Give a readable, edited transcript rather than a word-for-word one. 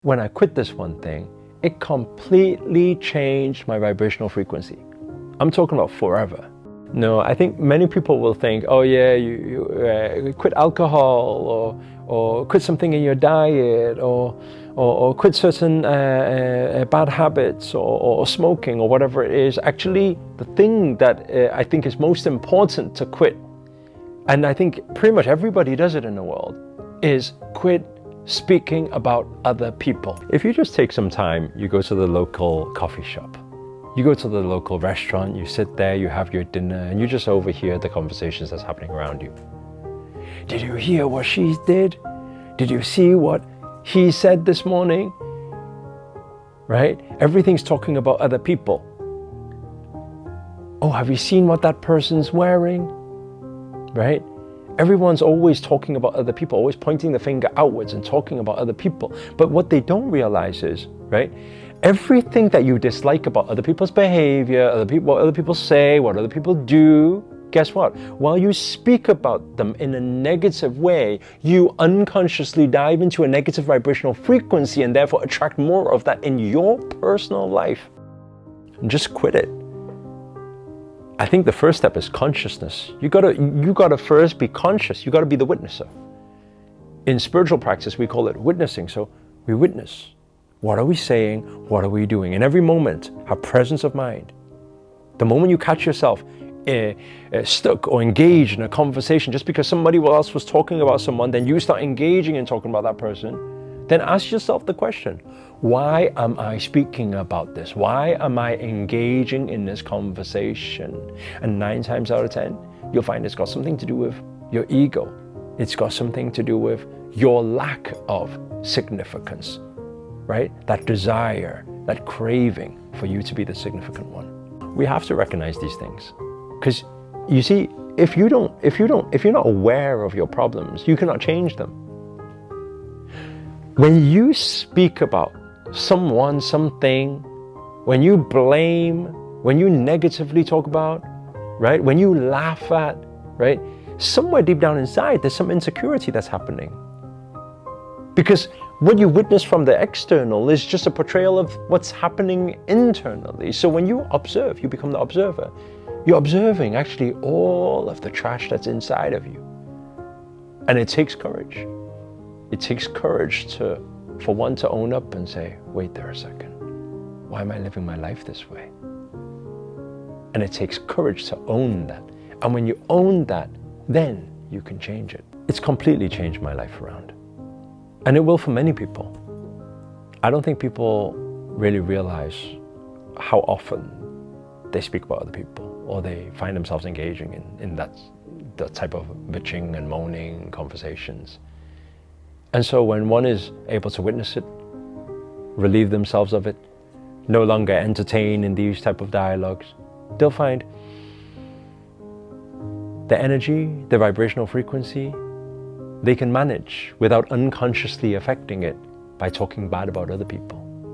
When I quit this one thing, it completely changed my vibrational frequency. I'm talking about forever. No, I think many people will think, oh yeah, you quit alcohol or quit something in your diet or quit certain bad habits or smoking or whatever it is. Actually, the thing that I think is most important to quit, and I think pretty much everybody does it in the world, is quit speaking about other people. If you just take some time, you go to the local coffee shop, you go to the local restaurant, you sit there, you have your dinner, and you just overhear the conversations that's happening around you. Did you hear what she did? Did you see what he said this morning? Right? Everything's talking about other people. Oh, have you seen what that person's wearing? Right? Everyone's always talking about other people, always pointing the finger outwards and talking about other people. But what they don't realize is, right, everything that you dislike about other people's behavior, what other people say, what other people do, guess what? While you speak about them in a negative way, you unconsciously dive into a negative vibrational frequency and therefore attract more of that in your personal life. And just quit it. I think the first step is consciousness. You gotta first be conscious. You gotta be the witnesser. In spiritual practice, we call it witnessing. So we witness. What are we saying? What are we doing? In every moment, have presence of mind. The moment you catch yourself stuck or engaged in a conversation just because somebody else was talking about someone, then you start engaging and talking about that person, then ask yourself the question, why am I speaking about this? Why am I engaging in this conversation? And 9 times out of 10, you'll find it's got something to do with your ego. It's got something to do with your lack of significance, right? That desire, that craving for you to be the significant one. We have to recognize these things. Because you see, if you're not aware of your problems, you cannot change them. When you speak about someone, something, when you blame, when you negatively talk about, right? When you laugh at, right? Somewhere deep down inside, there's some insecurity that's happening. Because what you witness from the external is just a portrayal of what's happening internally. So when you observe, you become the observer. You're observing actually all of the trash that's inside of you. And it takes courage. It takes courage for one to own up and say, wait there a second. Why am I living my life this way? And it takes courage to own that. And when you own that, then you can change it. It's completely changed my life around. And it will for many people. I don't think people really realize how often they speak about other people, or they find themselves engaging in that type of bitching and moaning conversations. And so when one is able to witness it, relieve themselves of it, no longer entertain in these type of dialogues, they'll find the energy, the vibrational frequency, they can manage without unconsciously affecting it by talking bad about other people.